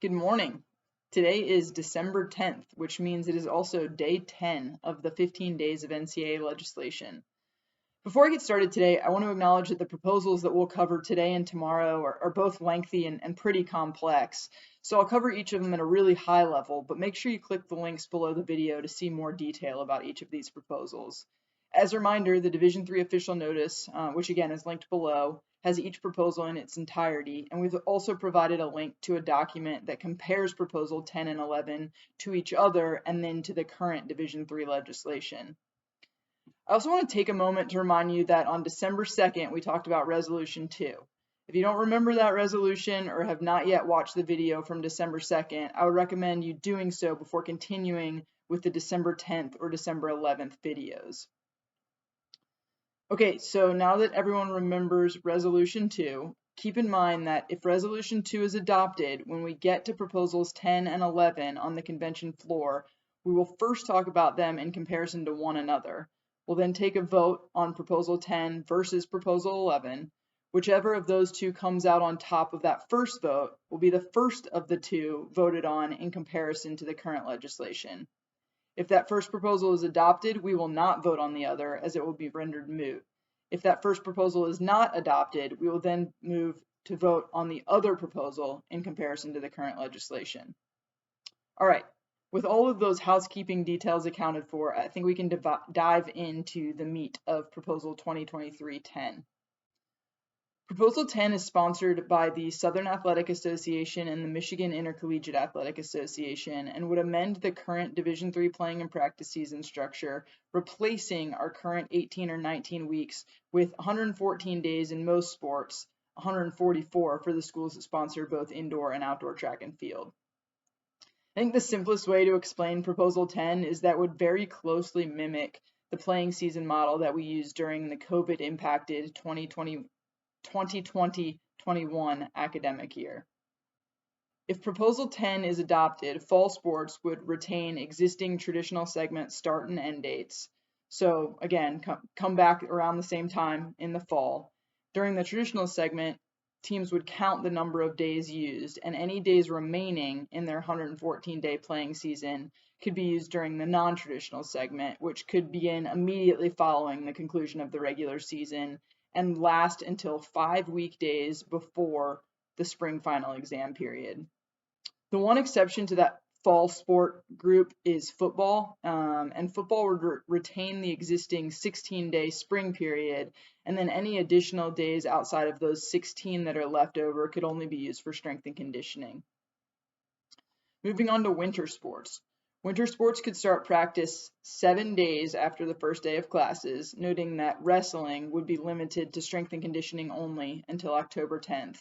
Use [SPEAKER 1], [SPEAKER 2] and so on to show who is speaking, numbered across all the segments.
[SPEAKER 1] Good morning. Today is December 10th, which means it is also day 10 of the 15 days of NCAA legislation. Before I get started today, I want to acknowledge that the proposals that we'll cover today and tomorrow are both lengthy and pretty complex. So I'll cover each of them at a really high level, but make sure you click the links below the video to see more detail about each of these proposals. As a reminder, the Division III official notice, which again is linked below, has each proposal in its entirety, and we've also provided a link to a document that compares Proposal 10 and 11 to each other and then to the current Division III legislation. I also want to take a moment to remind you that on December 2nd, we talked about Resolution 2. If you don't remember that resolution or have not yet watched the video from December 2nd, I would recommend you doing so before continuing with the December 10th or December 11th videos. Okay, so now that everyone remembers Resolution 2, keep in mind that if Resolution 2 is adopted, when we get to Proposals 10 and 11 on the convention floor, we will first talk about them in comparison to one another. We'll then take a vote on Proposal 10 versus Proposal 11. Whichever of those two comes out on top of that first vote will be the first of the two voted on in comparison to the current legislation. If that first proposal is adopted, we will not vote on the other, as it will be rendered moot. If that first proposal is not adopted, we will then move to vote on the other proposal in comparison to the current legislation. All right, with all of those housekeeping details accounted for, I think we can dive into the meat of Proposal 2023-10. Proposal 10 is sponsored by the Southern Athletic Association and the Michigan Intercollegiate Athletic Association and would amend the current Division III playing and practice season structure, replacing our current 18 or 19 weeks with 114 days in most sports, 144 for the schools that sponsor both indoor and outdoor track and field. I think the simplest way to explain Proposal 10 is that would very closely mimic the playing season model that we used during the COVID-impacted 2020-21 academic year. If Proposal 10 is adopted, fall sports would retain existing traditional segment start and end dates. So again, come back around the same time in the fall. During the traditional segment, teams would count the number of days used, and any days remaining in their 114-day playing season could be used during the non-traditional segment, which could begin immediately following the conclusion of the regular season and last until 5 weekdays before the spring final exam period. The one exception to that fall sport group is football, and football would retain the existing 16-day spring period, and then any additional days outside of those 16 that are left over could only be used for strength and conditioning. Moving on to winter sports. Winter sports could start practice 7 days after the first day of classes, noting that wrestling would be limited to strength and conditioning only until October 10th.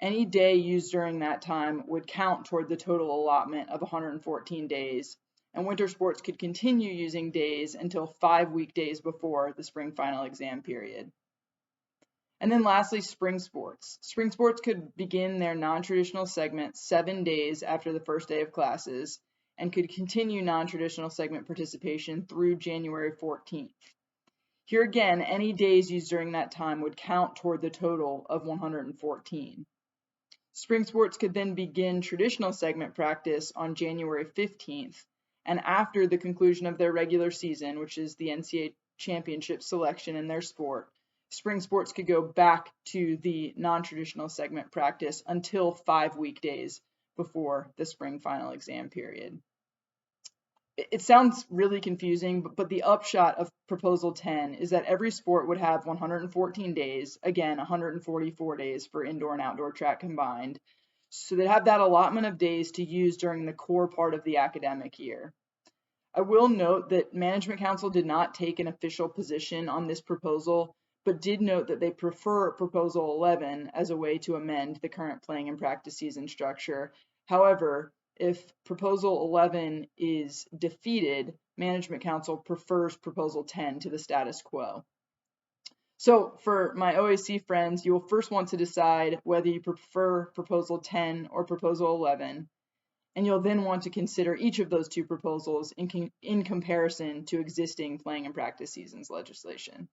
[SPEAKER 1] Any day used during that time would count toward the total allotment of 114 days, and winter sports could continue using days until 5 weekdays before the spring final exam period. And then lastly, spring sports. Spring sports could begin their non-traditional segment 7 days after the first day of classes, and could continue non-traditional segment participation through January 14th. Here again, any days used during that time would count toward the total of 114. Spring sports could then begin traditional segment practice on January 15th, and after the conclusion of their regular season, which is the NCAA championship selection in their sport, spring sports could go back to the non-traditional segment practice until 5 weekdays before the spring final exam period. It sounds really confusing, but the upshot of Proposal 10 is that every sport would have 114 days, again, 144 days for indoor and outdoor track combined. So they'd have that allotment of days to use during the core part of the academic year. I will note that Management Council did not take an official position on this proposal, but did note that they prefer Proposal 11 as a way to amend the current playing and practice season structure. However, if Proposal 11 is defeated, Management Council prefers Proposal 10 to the status quo. So for my OAC friends, you will first want to decide whether you prefer Proposal 10 or Proposal 11, and you'll then want to consider each of those two proposals in comparison to existing playing and practice seasons legislation.